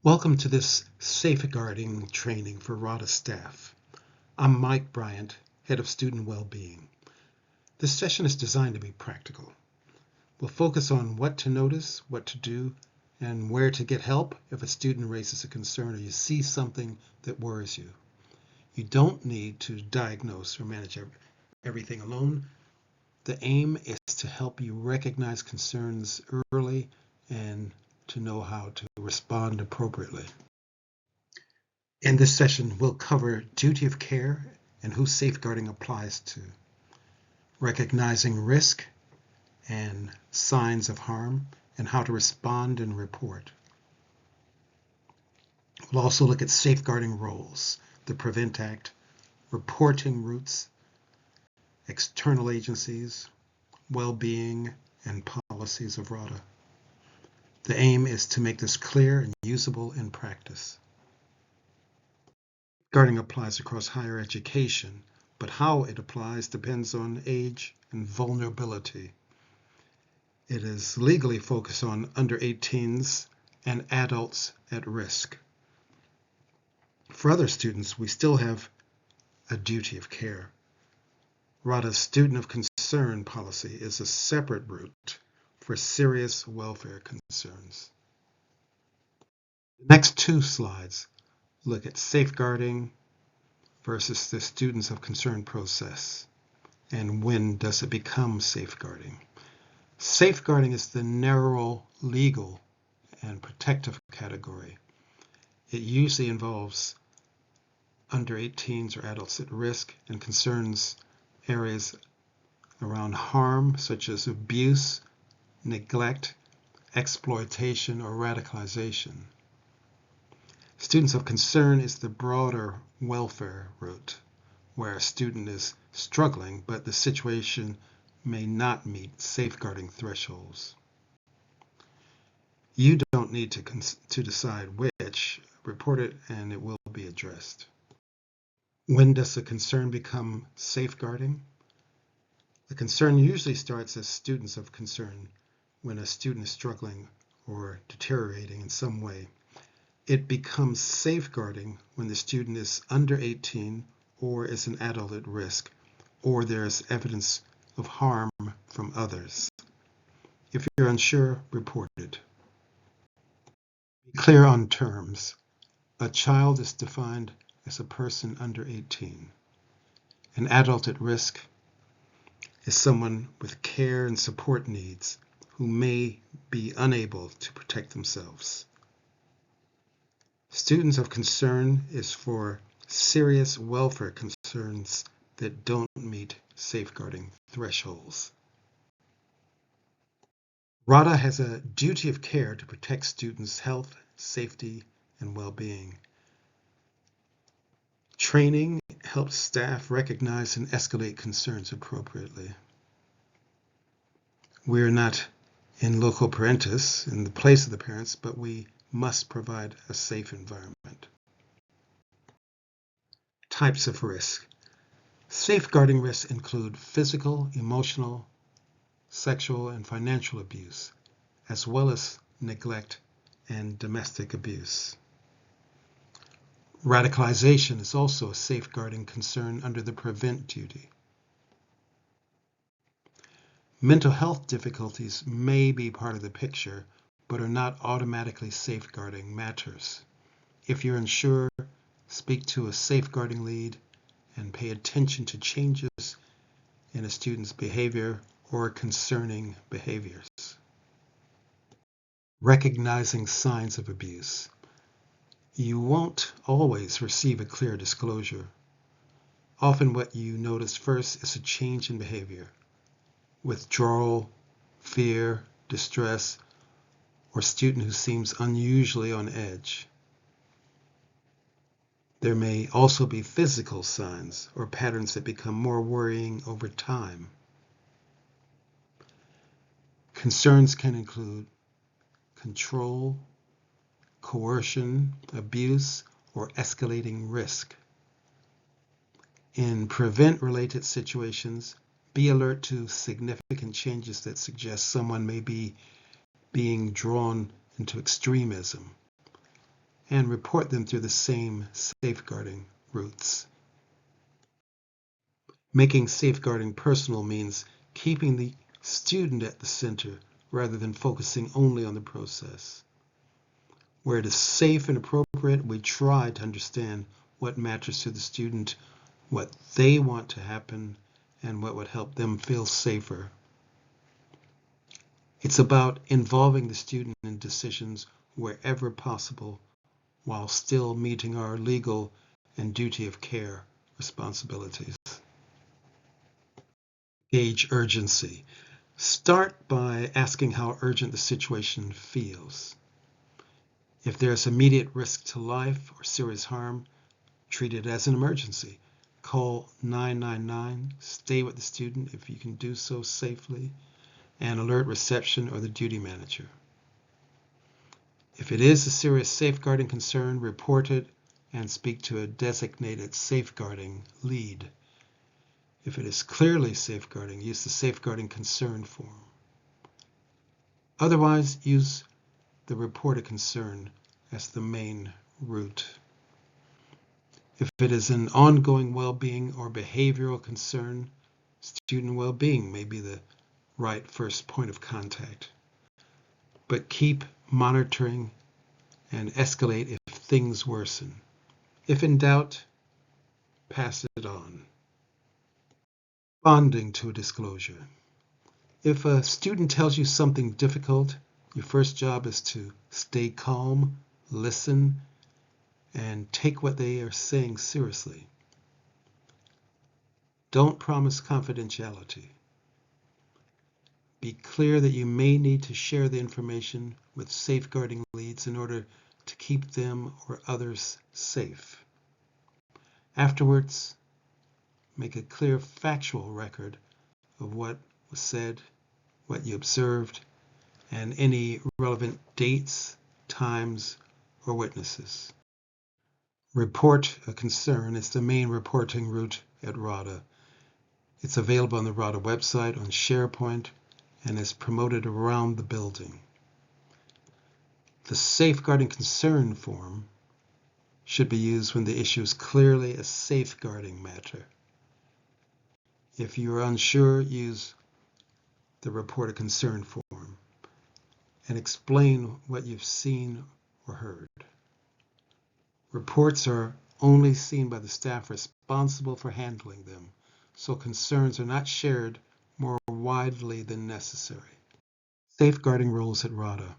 Welcome to this safeguarding training for RADA staff. I'm Mike Bryant, Head of Student Wellbeing. This session is designed to be practical. We'll focus on what to notice, what to do, and where to get help if a student raises a concern or you see something that worries you. You don't need to diagnose or manage everything alone. The aim is to help you recognize concerns early and to know how to respond appropriately. In this session, we'll cover duty of care and who safeguarding applies to, recognizing risk and signs of harm, and how to respond and report. We'll also look at safeguarding roles, the Prevent Act, reporting routes, external agencies, well-being, and policies of RADA. The aim is to make this clear and usable in practice. Safeguarding applies across higher education, but how it applies depends on age and vulnerability. It is legally focused on under 18s and adults at risk. For other students, we still have a duty of care. RADA's Student of Concern policy is a separate route for serious welfare concerns. The next two slides look at safeguarding versus the Students of Concern process, and when does it become safeguarding. Safeguarding is the narrow legal and protective category. It usually involves under 18s or adults at risk and concerns areas around harm such as abuse, neglect, exploitation, or radicalization. Students of Concern is the broader welfare route, where a student is struggling, but the situation may not meet safeguarding thresholds. You don't need to decide which. Report it and it will be addressed. When does a concern become safeguarding? The concern usually starts as Students of Concern when a student is struggling or deteriorating in some way. It becomes safeguarding when the student is under 18 or is an adult at risk, or there is evidence of harm from others. If you're unsure, report it. Be clear on terms. A child is defined as a person under 18. An adult at risk is someone with care and support needs who may be unable to protect themselves. Students of Concern is for serious welfare concerns that don't meet safeguarding thresholds. RADA has a duty of care to protect students' health, safety, and well-being. Training helps staff recognize and escalate concerns appropriately. We're not in loco parentis, in the place of the parents, but we must provide a safe environment. Types of risk. Safeguarding risks include physical, emotional, sexual, and financial abuse, as well as neglect and domestic abuse. Radicalization is also a safeguarding concern under the Prevent duty. Mental health difficulties may be part of the picture, but are not automatically safeguarding matters. If you're unsure, speak to a safeguarding lead and pay attention to changes in a student's behavior or concerning behaviors. Recognizing signs of abuse. You won't always receive a clear disclosure. Often what you notice first is a change in behavior, withdrawal, fear, distress, or a student who seems unusually on edge. There may also be physical signs or patterns that become more worrying over time. Concerns can include control, coercion, abuse, or escalating risk. In prevent-related situations, be alert to significant changes that suggest someone may be being drawn into extremism. and report them through the same safeguarding routes. Making safeguarding personal means keeping the student at the center rather than focusing only on the process. Where it is safe and appropriate, we try to understand what matters to the student, what they want to happen, and what would help them feel safer. It's about involving the student in decisions wherever possible while still meeting our legal and duty of care responsibilities. Gauge urgency. Start by asking how urgent the situation feels. If there's immediate risk to life or serious harm, treat it as an emergency. Call 999, stay with the student if you can do so safely, and alert reception or the duty manager. If it is a serious safeguarding concern, report it and speak to a designated safeguarding lead. If it is clearly safeguarding, use the safeguarding concern form. Otherwise, use the report a concern as the main route. If it is an ongoing well-being or behavioral concern, student well-being may be the right first point of contact. But keep monitoring and escalate if things worsen. If in doubt, pass it on. Responding to a disclosure. If a student tells you something difficult, your first job is to stay calm, listen, and take what they are saying seriously. Don't promise confidentiality. Be clear that you may need to share the information with safeguarding leads in order to keep them or others safe. Afterwards, make a clear factual record of what was said, what you observed, and any relevant dates, times, or witnesses. Report a concern is the main reporting route at RADA. It's available on the RADA website on SharePoint and is promoted around the building. The safeguarding concern form should be used when the issue is clearly a safeguarding matter. If you are unsure, use the report a concern form and explain what you've seen or heard. Reports are only seen by the staff responsible for handling them, so concerns are not shared more widely than necessary. Safeguarding roles at RADA.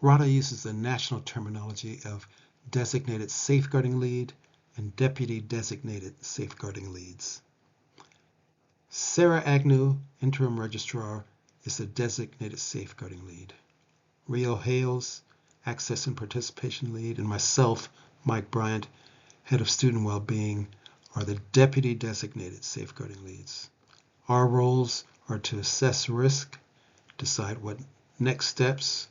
RADA uses the national terminology of designated safeguarding lead and deputy designated safeguarding leads. Sarah Agnew, interim registrar, is the designated safeguarding lead. Rio Hales, access and participation lead, and myself, Mike Bryant, head of student well-being, are the deputy designated safeguarding leads. Our roles are to assess risk, decide what next steps,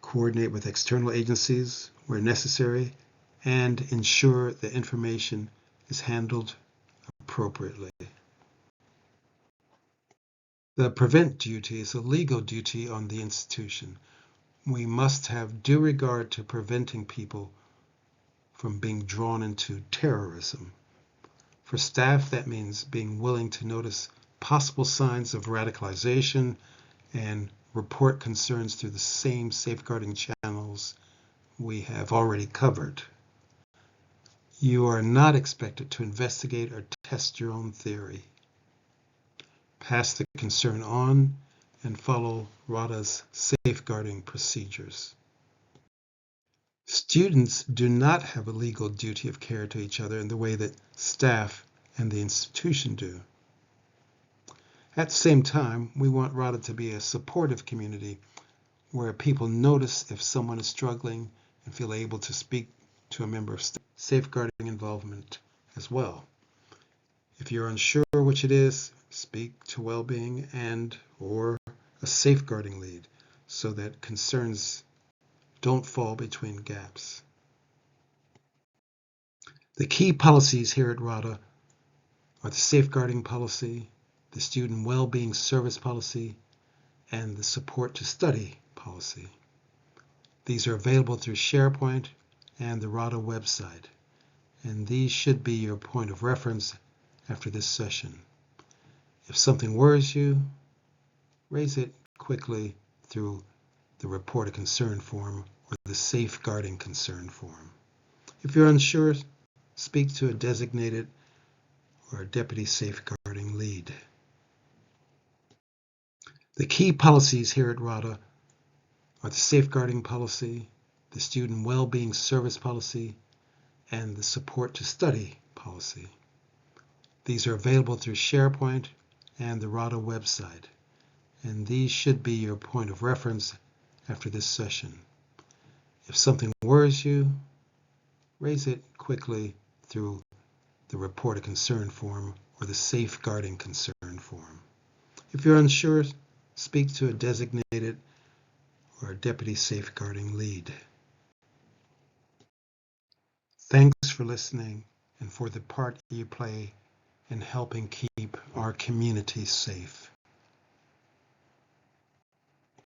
coordinate with external agencies where necessary, and ensure the information is handled appropriately. The prevent duty is a legal duty on the institution. We must have due regard to preventing people from being drawn into terrorism. For staff, that means being willing to notice possible signs of radicalization and report concerns through the same safeguarding channels we have already covered. You are not expected to investigate or test your own theory. Pass the concern on and follow RADA's safeguarding procedures. Students do not have a legal duty of care to each other in the way that staff and the institution do. At the same time, we want RADA to be a supportive community where people notice if someone is struggling and feel able to speak to a member of staff. Safeguarding involvement as well. If you're unsure which it is, speak to well-being or a safeguarding lead so that concerns don't fall between gaps. The key policies here at RADA are the safeguarding policy, the student well-being service policy, and the support to study policy. These are available through SharePoint and the RADA website, and these should be your point of reference after this session. If something worries you, raise it quickly through the Report a Concern form or the Safeguarding Concern form. If you're unsure, speak to a designated or a deputy safeguarding lead. The key policies here at RADA are the safeguarding policy, the student well-being service policy, and the support to study policy. These are available through SharePoint and the RADA website, and these should be your point of reference after this session. If something worries you, raise it quickly through the Report a Concern form or the Safeguarding Concern form. If you're unsure, speak to a designated or a deputy safeguarding lead. Thanks for listening and for the part you play in helping keep our community safe.